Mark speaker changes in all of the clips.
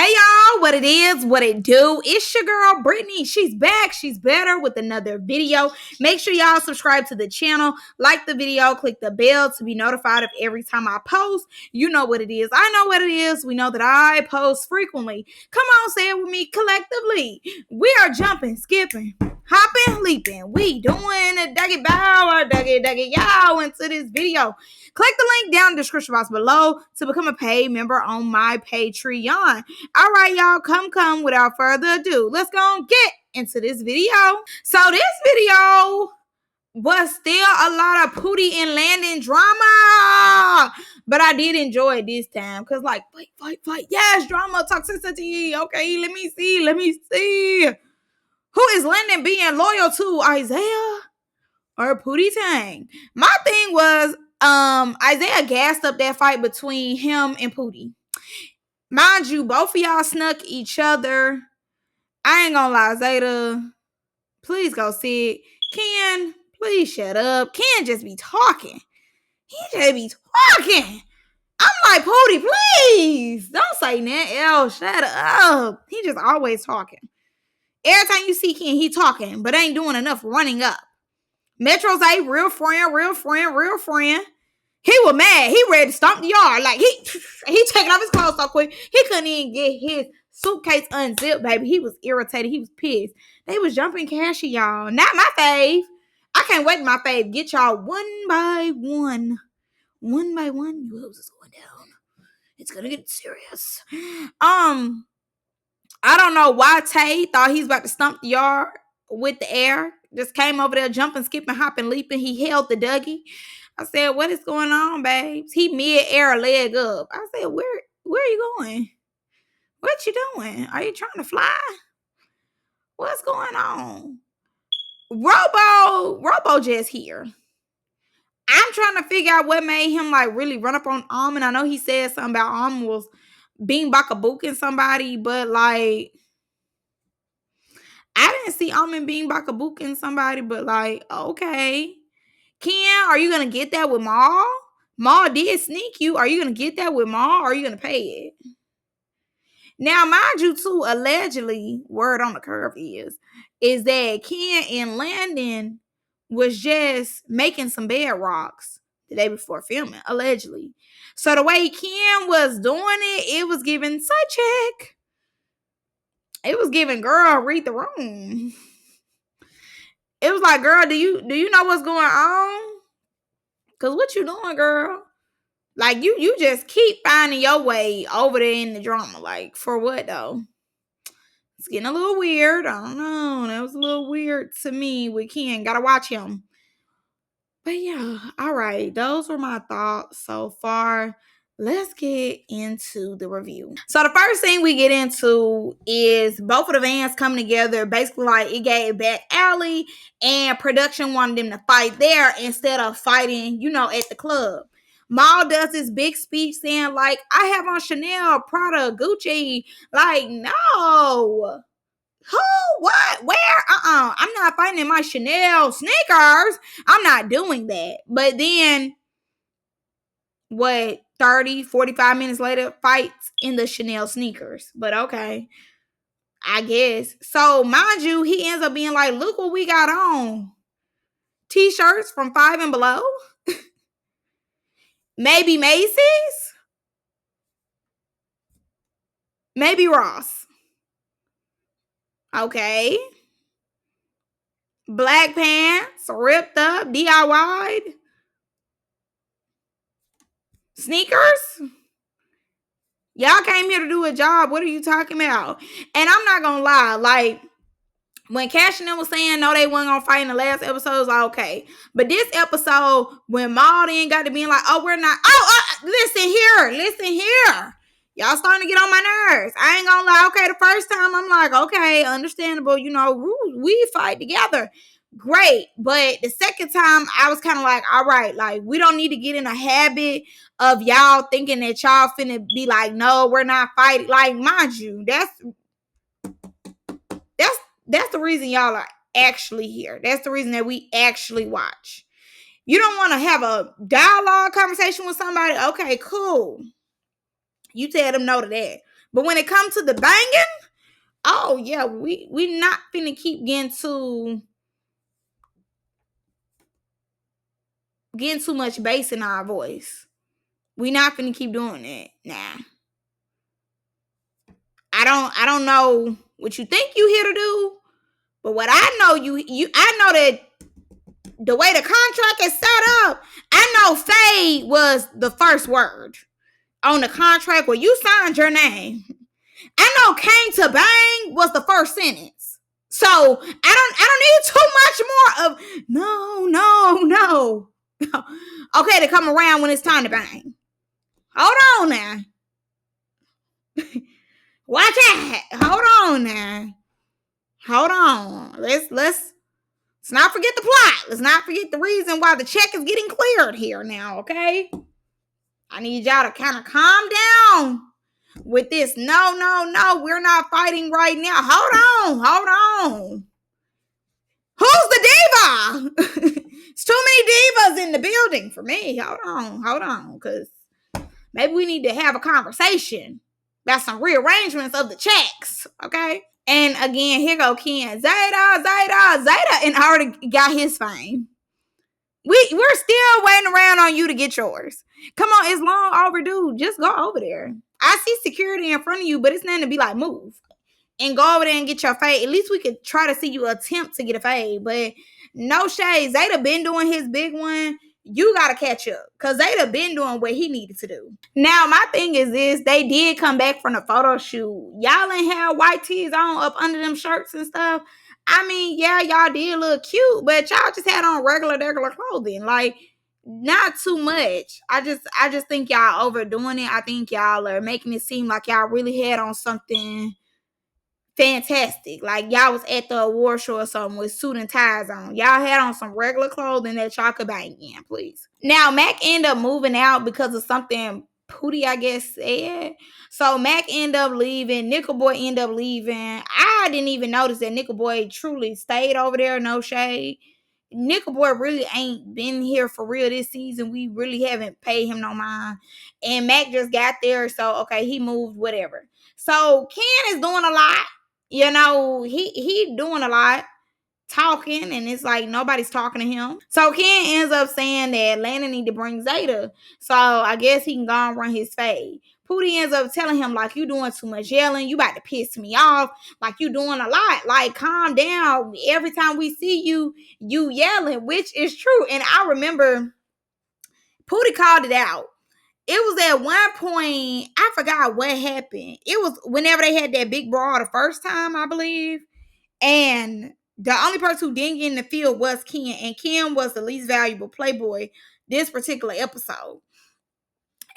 Speaker 1: Hey y'all, what it is, what it do. It's your girl Brittany. She's back. She's better with another video. Make sure y'all subscribe to the channel, like the video, click the bell to be notified of every time I post. You know what it is. I know what it is. We know that I post frequently. Come on, say it with me collectively. We are jumping, skipping, hopping, leaping. We doing a duggy bow or duggy yow into this video. Click the link down in the description box below to become a paid member on my Patreon. All right, y'all, come without further ado. Let's go and get into this video. So this video was still a lot of Pootie and Landon drama, but I did enjoy it this time because, like, fight. Yes, drama, toxicity. Okay, let me see. Who is Landon being loyal to, Isaiah or Pootie Tang? My thing was, Isaiah gassed up that fight between him and Pootie. Mind you, both of y'all snuck each other. I ain't gonna lie, Zeta, please go see it. Ken, please shut up. Ken just be talking. He just be talking. I'm like, Pootie, please don't say that. L, shut up. He just always talking. Every time you see Ken, he talking, but ain't doing enough running up. Metro's a real friend. He was mad. He ready to stomp the yard. Like, he taking off his clothes so quick. He couldn't even get his suitcase unzipped, baby. He was irritated. He was pissed. They was jumping Cashy, y'all. Not my fave. I can't wait to my fave. Get y'all one by one. One by one. You hoes is going down. It's gonna get serious. I don't know why Tay thought he's about to stomp the yard with the air. Just came over there jumping, skipping, hopping, leaping. He held the Dougie. I said, what is going on, babes? He mid-air leg up. I said, where are you going? What you doing? Are you trying to fly? What's going on? Robo just here. I'm trying to figure out what made him like really run up on Almond. I know he said something about Almond was being bakabooking somebody, but like I didn't see Almond being bakabooking somebody, but like, okay. Ken, are you going to get that with Maul? Maul did sneak you. Are you going to get that with Maul or are you going to pay it? Now, mind you, too, allegedly, word on the curve is that Ken and Landon was just making some bedrocks the day before filming, allegedly. So the way Ken was doing it, it was giving side check. It was giving girl, read the room. It was like, girl, do you know what's going on? Cause what you doing, girl? Like you just keep finding your way over there in the drama. Like for what though? It's getting a little weird. I don't know. That was a little weird to me with Ken. Gotta watch him. But yeah, all right. Those were my thoughts so far. Let's get into the review. So the first thing we get into is both of the vans coming together. Basically, like it gave back alley and production wanted them to fight there instead of fighting, at the club. Maul does this big speech saying, like, I have on Chanel, Prada, Gucci. Like, no. Who? What? Where? I'm not fighting in my Chanel sneakers. I'm not doing that. But then, 30, 45 minutes later, fights in the Chanel sneakers. But okay, I guess. So, mind you, he ends up being like, look what we got on. T-shirts from Five and Below. Maybe Macy's. Maybe Ross. Okay. Black pants, ripped up, DIY'd. Sneakers. Y'all came here to do a job. What are you talking about? And I'm not gonna lie, like when Cashy was saying no, they wasn't gonna fight in the last episode, it was like, okay. But this episode, when Maul then got to being like, oh, we're not. Listen here. Y'all starting to get on my nerves. I ain't gonna lie. Okay, the first time I'm like, okay, understandable. We fight together. Great. But the second time I was kind of like, all right, like we don't need to get in a habit of y'all thinking that y'all finna be like, no, we're not fighting. Like, mind you, that's the reason y'all are actually here. That's the reason that we actually watch. You don't want to have a dialogue conversation with somebody? Okay, cool. You tell them no to that. But when it comes to the banging, oh yeah, we not finna keep getting too much bass in our voice. We not finna keep doing that. Nah. I don't know what you think you here to do, but what I know I know that the way the contract is set up, I know fade was the first word on the contract where you signed your name. I know came to bang was the first sentence. So I don't need too much more of no. Okay, to come around when it's time to bang. Hold on now. Watch out. Hold on now. Hold on. Let's not forget the plot. Let's not forget the reason why the check is getting cleared here now, okay? I need y'all to kind of calm down with this. No. We're not fighting right now. Hold on. Who's the diva? It's too many divas in the building for me. Hold on. Because maybe we need to have a conversation about some rearrangements of the checks, okay? And again, here go Ken. Zeta, and already got his fame. We're still waiting around on you to get yours. Come on, it's long overdue. Just go over there. I see security in front of you, but it's nothing to be like, move. And go over there and get your fade. At least we could try to see you attempt to get a fade. But no shade. Zeta been doing his big one. You got to catch up. Because Zeta been doing what he needed to do. Now, my thing is this. They did come back from the photo shoot. Y'all ain't had white tees on up under them shirts and stuff. I mean, yeah, y'all did look cute. But y'all just had on regular clothing. Like, not too much. I just think y'all overdoing it. I think y'all are making it seem like y'all really had on something fantastic. Like y'all was at the award show or something with suit and ties on. Y'all had on some regular clothing that y'all could bang in, please. Now, Mac ended up moving out because of something Pootie, I guess, said. So Mac ended up leaving. Nickel Boy ended up leaving. I didn't even notice that Nickel Boy truly stayed over there. No shade. Nickel Boy really ain't been here for real this season. We really haven't paid him no mind. And Mac just got there. So, okay, he moved, whatever. So Ken is doing a lot. You know, he doing a lot, talking, and it's like nobody's talking to him. So Ken ends up saying that Atlanta need to bring Zeta. So I guess he can go and run his fade. Pootie ends up telling him, like, you doing too much yelling. You about to piss me off. Like, you doing a lot. Like, calm down. Every time we see you, you yelling, which is true. And I remember Pootie called it out. It was at one point, I forgot what happened. It was whenever they had that big brawl the first time, I believe. And the only person who didn't get in the field was Ken. And Ken was the least valuable Playboy this particular episode.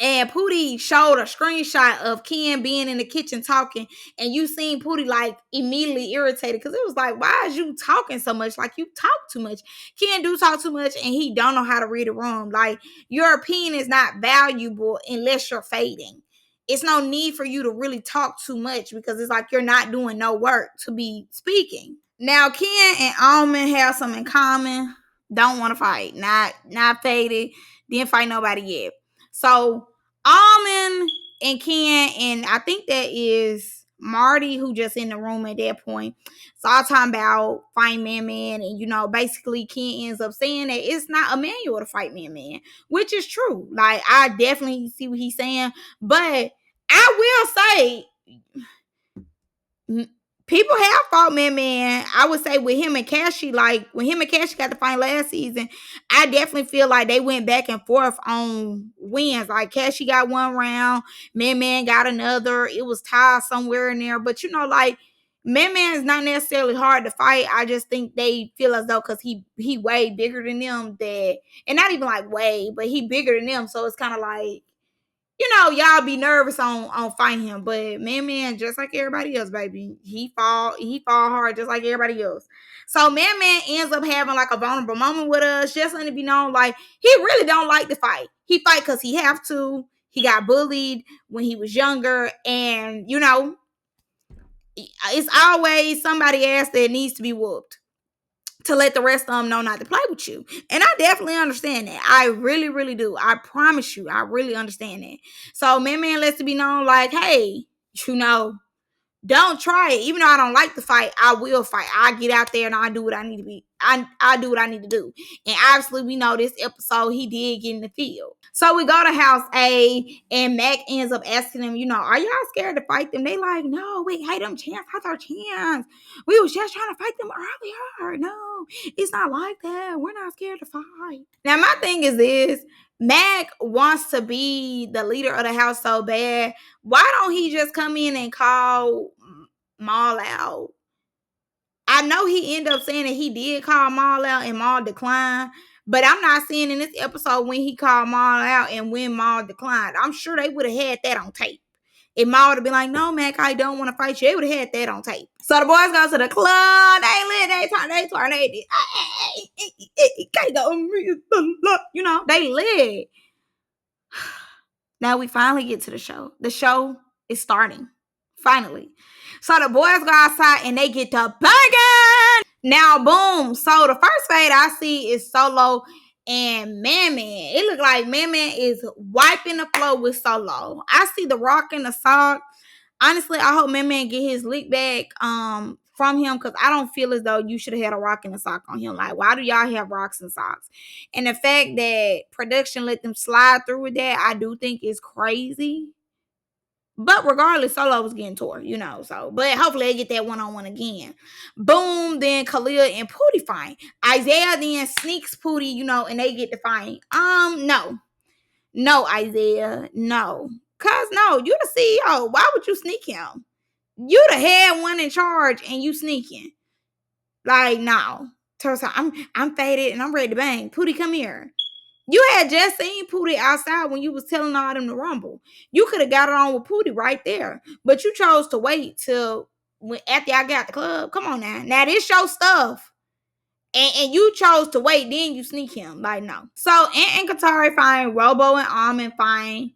Speaker 1: And Pootie showed a screenshot of Ken being in the kitchen talking. And you seen Pootie like immediately irritated. Because it was like, why is you talking so much? Like, you talk too much. Ken do talk too much. And he don't know how to read a room. Like, your opinion is not valuable unless you're fading. It's no need for you to really talk too much. Because it's like you're not doing no work to be speaking. Now, Ken and Almond have something in common. Don't want to fight. Not faded. Didn't fight nobody yet. So Almond and Ken, and I think that is Marty who just in the room at that point. So I'm talking about fight man, and you know, basically Ken ends up saying that it's not a manual to fight man, which is true. Like, I definitely see what he's saying, but I will say people have fought man. I would say with him and Cashy, like when him and Cashy got the fight last season, I definitely feel like they went back and forth on wins. Like Cashy got one round, man got another. It was tied somewhere in there. But you know, like man is not necessarily hard to fight. I just think they feel as though because he way bigger than them, that, and not even like way, but he bigger than them. So it's kind of like, you know, y'all be nervous on fighting him, but man, just like everybody else, baby, he fall hard just like everybody else. So man ends up having like a vulnerable moment with us, just letting it be known, like he really don't like to fight. He fight because he have to. He got bullied when he was younger, and you know, it's always somebody else that needs to be whooped to let the rest of them know not to play with you. And I definitely understand that. I really do. I promise you, I really understand that. So man lets it be known, like, hey, You know, don't try it. Even though I don't like to fight, I will fight. I get out there and I do what I need to be. I do what I need to do. And obviously, we know this episode he did get in the field. So we go to house A, and Mac ends up asking them, are y'all scared to fight them? They like, no, we hate them. Chance, that's our chance. We was just trying to fight them earlier. No, it's not like that. We're not scared to fight. Now, my thing is this. Mac wants to be the leader of the house so bad. Why don't he just come in and call Maul out? I know he ended up saying that he did call Maul out and Maul declined, but I'm not seeing in this episode when he called Maul out and when Maul declined. I'm sure they would have had that on tape. If Maul would have been like, no, Mac, I don't want to fight you, they would have had that on tape. So the boys go to the club. They lit, they twerk, they did. They lit. Now we finally get to the show. The show is starting. Finally. So the boys go outside and they get to banging. Now, boom. So the first fade I see is Solo and Man. It looks like Man is wiping the floor with Solo. I see the Rock in the sock. Honestly, I hope Man get his lick back from him, because I don't feel as though you should have had a rock in the sock on him. Like, why do y'all have rocks and socks? And the fact that production let them slide through with that, I do think is crazy. But regardless, Solo was getting tore, so. But hopefully they get that one-on-one again. Boom, then Khalil and Pootie fight. Isaiah then sneaks Pootie, and they get the fight. No. No, Isaiah, no. Cause no, you the CEO. Why would you sneak him? You the head one in charge and you sneaking. Like, no. Tursa, I'm faded and I'm ready to bang. Pootie, come here. You had just seen Pootie outside when you was telling all them to rumble. You could have got it on with Pootie right there. But you chose to wait till after I got the club. Come on now. Now this your stuff. And you chose to wait, then you sneak him. Like, no. So Ant and Katari fine. Robo and Almond fine.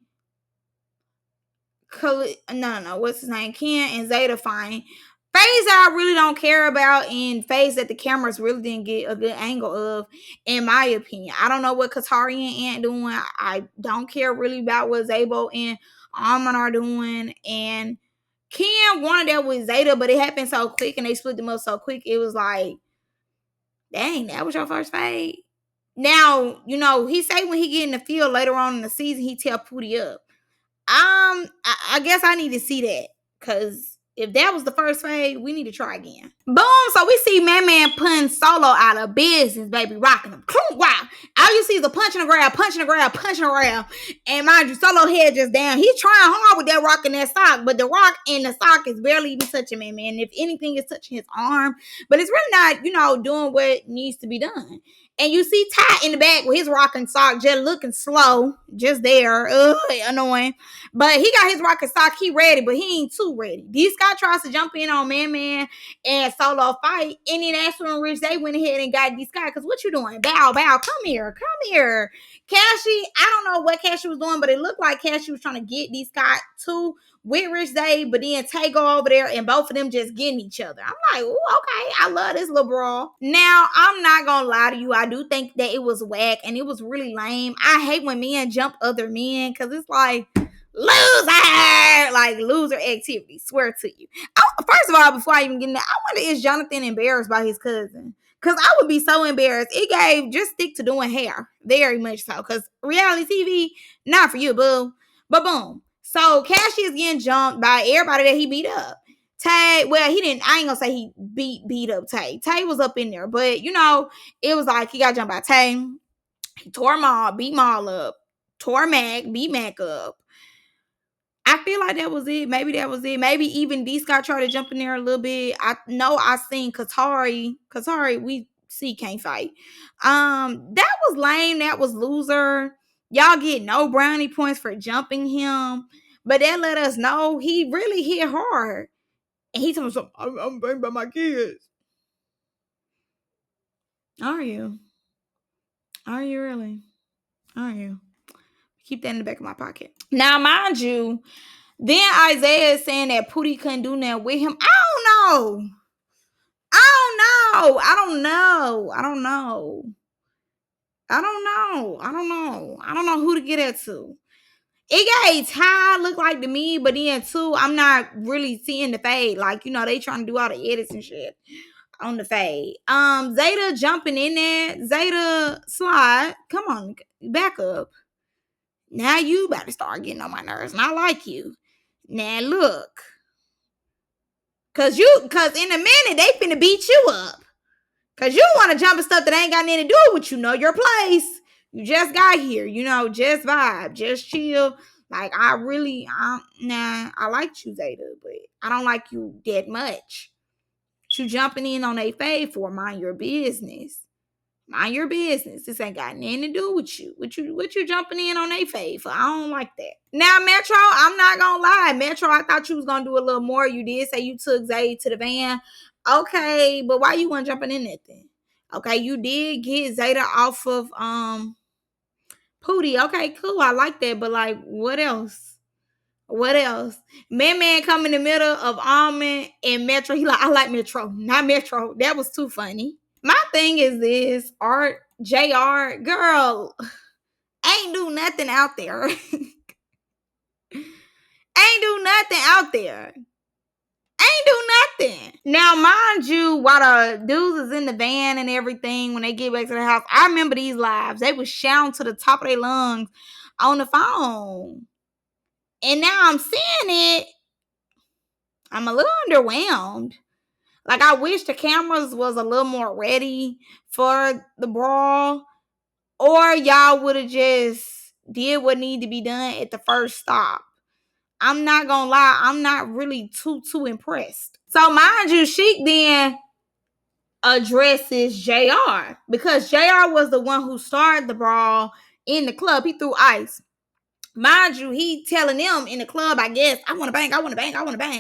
Speaker 1: No, what's his name? Ken and Zeta fine. Phase I really don't care about, and phase that the cameras really didn't get a good angle of, in my opinion. I don't know what Katari and Ant doing. I don't care really about what Zabo and Almond are doing. And Ken wanted that with Zeta, but it happened so quick and they split them up so quick. It was like, dang, that was your first fade. Now, he say when he get in the field later on in the season, he tell Pootie up. I guess I need to see that, because if that was the first fade, we need to try again. Boom! So we see Man putting Solo out of business, baby, rocking him. Wow! All you see is a punch and a grab, punch and a grab, punch and a grab. And mind you, Solo head just down. He's trying hard with that rock in that sock, but the rock in the sock is barely even touching Man. If anything, it's touching his arm, but it's really not, doing what needs to be done. And you see Ty in the back with his rocking sock just looking slow, just there. Annoying. But he got his rocking sock. He ready, but he ain't too ready. D Scott tries to jump in on Man and Solo fight. And then that's when Rich, they went ahead and got D Scott. Because what you doing? Bow. Come here. Cashy, I don't know what Cashy was doing, but it looked like Cashy was trying to get D Scott too with Rich Day, but then Tay go over there and both of them just getting each other. I'm like, ooh, okay, I love this little brawl. Now, I'm not gonna lie to you, I do think that it was whack and it was really lame. I hate when men jump other men, because it's like, loser activity, swear to you. First of all, before I even get in there, I wonder, is Jonathan embarrassed by his cousin? Because I would be so embarrassed. It gave, just stick to doing hair, very much so, because reality TV, not for you, boo. But boom. So Cashy is getting jumped by everybody that he beat up. Tay, well, he didn't, I ain't gonna say he beat up Tay. Tay was up in there, but it was like he got jumped by Tay. He tore Maul, beat Maul up. Tore Mac, beat Mac up. I feel like that was it. Maybe that was it. Maybe even D Scott tried to jump in there a little bit. I know I seen Katari. We see can't fight. That was lame. That was loser. Y'all get no brownie points for jumping him. But that let us know he really hit hard. And he told me something, I'm bringing by my kids. Are you? Are you really? Are you? Keep that in the back of my pocket. Now, mind you, then Isaiah is saying that Pootie couldn't do nothing with him. I don't know. I don't know who to get that to. It gave Ty look like to me, but then too, I'm not really seeing the fade. Like, they trying to do all the edits and shit on the fade. Zeta jumping in there. Zeta slide. Come on, back up. Now you about to start getting on my nerves, and I like you. Now look, cause in a minute they finna beat you up. Cause you want to jump and stuff that ain't got nothing to do with your place. You just got here, just vibe, just chill. Like I like you, Zeta, but I don't like you that much. You jumping in on a fade for mind your business. Mind your business. This ain't got nothing to do with you. What you jumping in on a fade for? I don't like that. Now, Metro, I'm not gonna lie. Metro, I thought you was gonna do a little more. You did say you took Zay to the van. Okay, but why you weren't jumping in that thing? Okay, you did get Zeta off of Pootie. Okay, cool. I like that. But like, what else? What else? Man come in the middle of Almond and Metro. He like, I like Metro, not Metro. That was too funny. My thing is this, Art, JR, girl, ain't do nothing out there. Ain't do nothing out there. Ain't do nothing. Now, mind you, while the dudes is in the van and everything, when they get back to the house, I remember these lives. They was shouting to the top of their lungs on the phone. And now I'm seeing it. I'm a little underwhelmed. Like, I wish the cameras was a little more ready for the brawl. Or y'all would have just did what needed to be done at the first stop. I'm not gonna lie, I'm not really too impressed. So mind you, Sheik then addresses JR because JR was the one who started the brawl in the club. He threw ice. Mind you, he telling them in the club, I guess, I want to bang.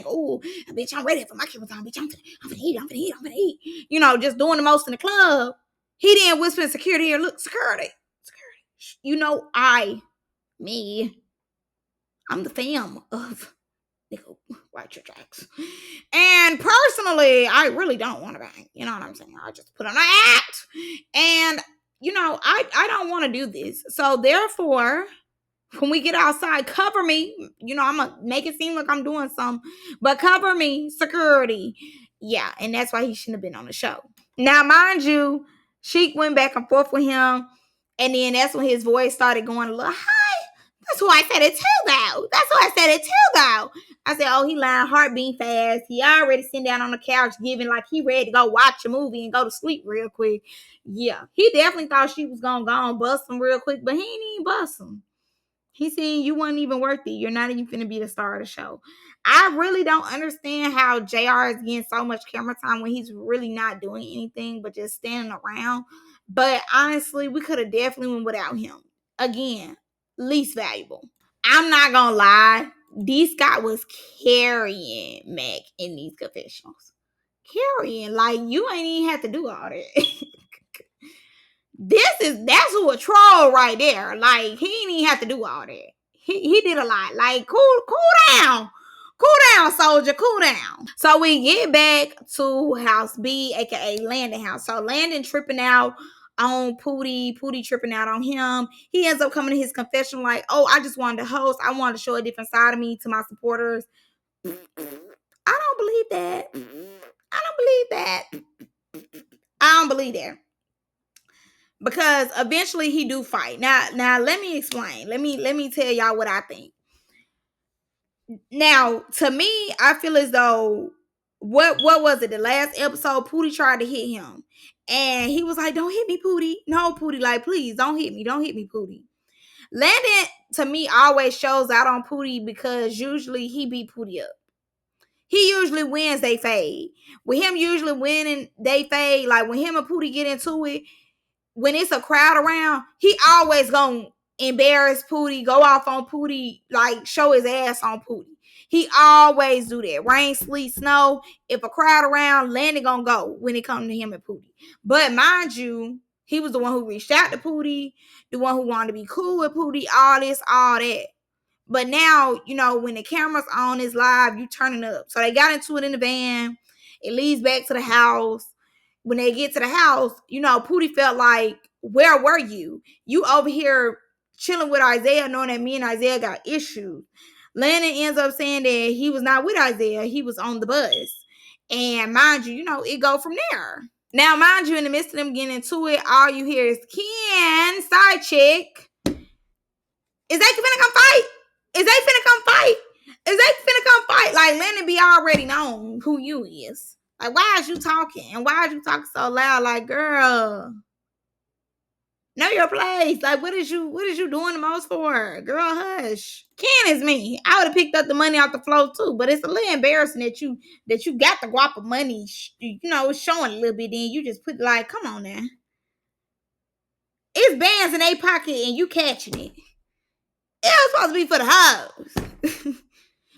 Speaker 1: Ooh, bitch, I'm ready for my camera time. Bitch, I'm finna eat. Just doing the most in the club. He then whispering security here, look, security. I'm the fam of nigga white church acts. And personally, I really don't want to bang. You know what I'm saying? I just put on an act. And, I don't want to do this. So therefore, when we get outside, cover me. I'm going to make it seem like I'm doing something. But cover me, security. Yeah, and that's why he shouldn't have been on the show. Now, mind you, Sheik went back and forth with him. And then that's when his voice started going a little high. That's who I said it to, though. I said, oh, he lying, heart beating fast. He already sitting down on the couch giving like he ready to go watch a movie and go to sleep real quick. Yeah, he definitely thought she was going to go and bust him real quick, but he ain't even bust him. He saying you wasn't even worth it. You're not even finna be the star of the show. I really don't understand how JR is getting so much camera time when he's really not doing anything but just standing around. But honestly, we could have definitely went without him. Again, least valuable. I'm not gonna lie. D Scott was carrying Mac in these confessionals. Carrying. Like, you ain't even have to do all that. That's who a troll right there. Like, he didn't even have to do all that. He did a lot. Like, cool down. Cool down, soldier. Cool down. So we get back to House B, aka Landon house. So Landon tripping out on Pootie. Pootie tripping out on him. He ends up coming to his confession like, oh, I just wanted to host. I wanted to show a different side of me to my supporters. I don't believe that. I don't believe that. Because eventually he do fight. Now let me explain. Let me tell y'all what I think. Now, to me, I feel as though what was it? The last episode, Pootie tried to hit him. And he was like, don't hit me, Pootie. No, Pootie, like, please, don't hit me, Pootie. Landon, to me, always shows out on Pootie because usually he beat Pootie up. He usually wins, they fade. With him usually winning, they fade. Like, when him and Pootie get into it, when it's a crowd around, he always gonna embarrass Pootie, go off on Pootie, like show his ass on Pootie. He always do that. Rain, sleet, snow. If a crowd around, Landon gonna go when it comes to him and Pootie. But mind you, he was the one who reached out to Pootie, the one who wanted to be cool with Pootie, all this, all that. But now, when the camera's on, it's live, you turning up. So they got into it in the van. It leads back to the house. When they get to the house, Pootie felt like, where were you? You over here chilling with Isaiah, knowing that me and Isaiah got issues. Landon ends up saying that he was not with Isaiah. He was on the bus. And mind you, it go from there. Now, mind you, in the midst of them getting into it, all you hear is Ken, side chick. Is they finna come fight? Is they finna come fight? Is they finna come fight? Like, Landon be already known who you is. Like, why is you talking? And why is you talking so loud? Like, girl, know your place. Like, what is you doing the most for? Girl, hush. Ken is me. I would have picked up the money off the floor too, but it's a little embarrassing that you got the guap of money, it's showing a little bit. Then you just put like, come on now. It's bands in a pocket and you catching it. It was supposed to be for the hoes.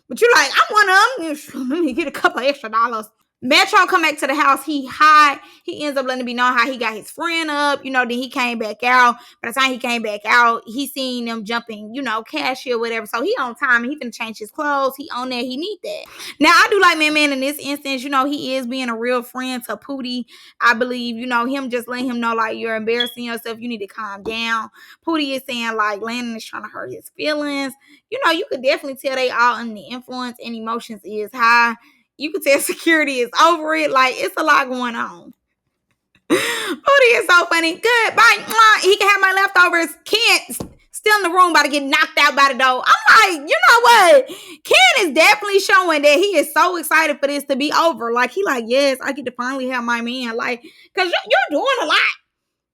Speaker 1: But you like, I'm one of them. Let me get a couple extra dollars. Metro come back to the house. He hide. He ends up letting me know how he got his friend up. Then he came back out. By the time he came back out, he seen them jumping, Cashy or whatever. So he on time and he finna change his clothes. He on there. He need that. Now, I do like Man in this instance. He is being a real friend to Pootie. I believe, him just letting him know, like, you're embarrassing yourself. You need to calm down. Pootie is saying, like, Landon is trying to hurt his feelings. You could definitely tell they all under the influence and emotions is high. You can tell security is over it. Like, it's a lot going on. Pootie is so funny. Good. Bye. He can have my leftovers. Kent still in the room about to get knocked out by the door. I'm like, you know what? Ken is definitely showing that he is so excited for this to be over. Like, he like, yes, I get to finally have my man. Like, because you're doing a lot.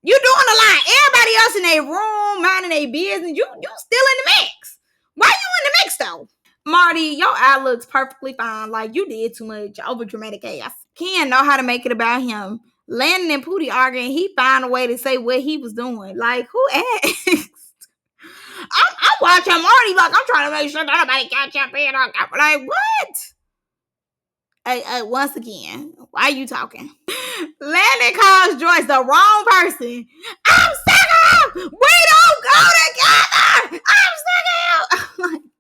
Speaker 1: You're doing a lot. Everybody else in their room, minding their business. You still in the mix. Why you in the mix, though? Marty, your eye looks perfectly fine. Like, you did too much over dramatic ass. Ken know how to make it about him. Landon and Pootie arguing, he found a way to say what he was doing. Like, who asked? I'm watching Marty like I'm trying to make sure that nobody catch up in. Like, what? Hey, once again, why are you talking? Landon calls Joyce the wrong person. I'm sick of him. We don't go together. I'm sick of him.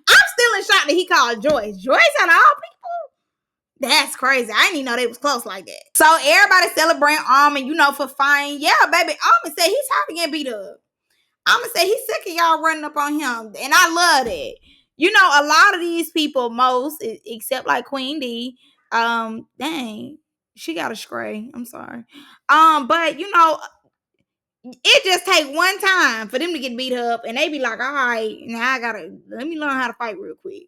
Speaker 1: I'm still in shock that he called Joyce. Joyce and all people? That's crazy. I didn't even know they was close like that. So everybody celebrating Almond, for fine. Yeah, baby. Almond said he's tired of getting beat up. Almond said he's sick of y'all running up on him. And I love it. A lot of these people, most, except like Queen D, dang, she got a stray. I'm sorry. But it just take one time for them to get beat up and they be like, all right, now let me learn how to fight real quick.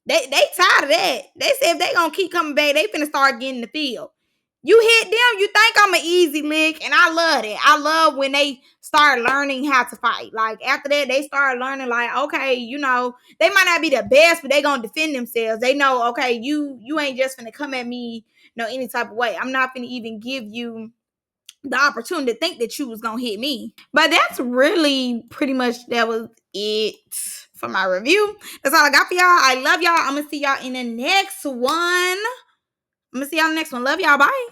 Speaker 1: They tired of that. They said if they gonna keep coming back, they finna start getting the field. You hit them, you think I'm an easy lick, and I love it. I love when they start learning how to fight. Like, after that, they start learning, like, okay, they might not be the best, but they gonna defend themselves. They know, okay, you ain't just finna come at me, any type of way. I'm not finna even give you the opportunity to think that you was gonna hit me. But that's really pretty much, that was it for my review. That's all I got for y'all. I love y'all. I'm gonna see y'all in the next one. Love y'all. Bye.